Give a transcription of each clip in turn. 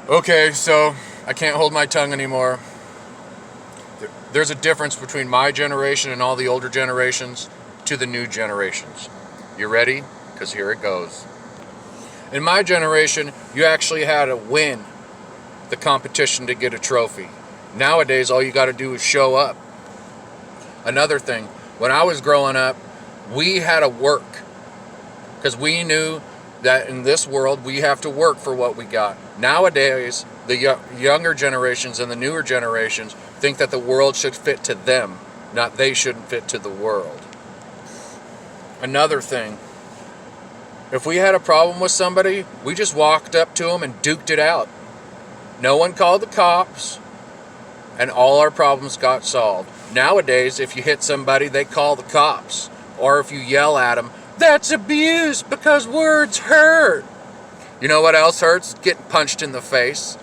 Okay, so I can't hold my tongue anymore. There's a difference between my generation and all the older generations to the new generations. You ready? Because here it goes. In my generation, you actually had to win the competition to get a trophy. Nowadays, all you got to do is show up. Another thing, when I was growing up, we had to work because we knew that in this world we have to work for what we got. Nowadays, the younger generations and the newer generations think that the world should fit to them, not they shouldn't fit to the world. Another thing, if we had a problem with somebody, we just walked up to them and duked it out. No one called the cops, and all our problems got solved. Nowadays, if you hit somebody, they call the cops. Or if you yell at them, that's abuse because words hurt. You know what else hurts? Getting punched in the face.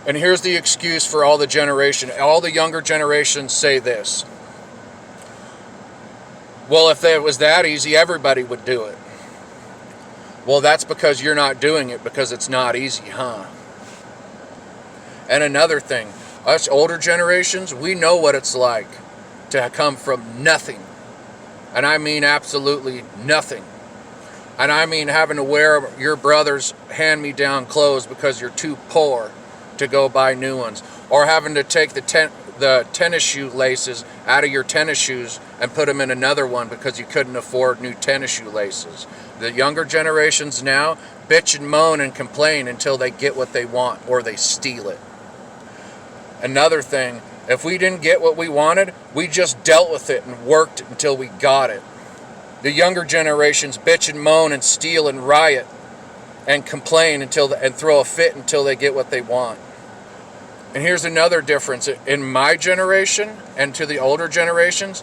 And here's the excuse for all the younger generations say this. Well, if it was that easy, everybody would do it. Well, that's because you're not doing it because it's not easy, huh? And another thing, us older generations, we know what it's like to come from nothing. And I mean absolutely nothing. And I mean having to wear your brother's hand-me-down clothes because you're too poor to go buy new ones. Or having to take the tennis shoe laces out of your tennis shoes and put them in another one because you couldn't afford new tennis shoe laces. The younger generations now bitch and moan and complain until they get what they want or they steal it. Another thing, if we didn't get what we wanted, we just dealt with it and worked until we got it. The younger generations bitch and moan and steal and riot and complain and throw a fit until they get what they want. And here's another difference. In my generation and to the older generations,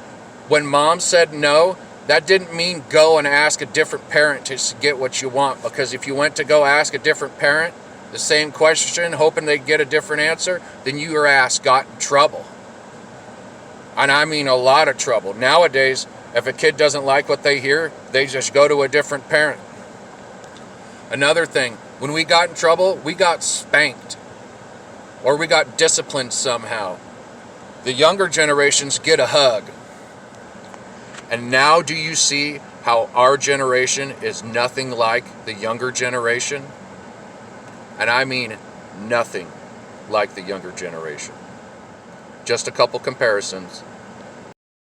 when mom said no, that didn't mean go and ask a different parent to get what you want. Because if you went to go ask a different parent the same question, hoping they'd get a different answer, then your ass got in trouble. And I mean a lot of trouble. Nowadays, if a kid doesn't like what they hear, they just go to a different parent. Another thing, when we got in trouble, we got spanked. Or we got disciplined somehow. The younger generations get a hug. And now do you see how our generation is nothing like the younger generation? And I mean nothing like the younger generation. Just a couple comparisons.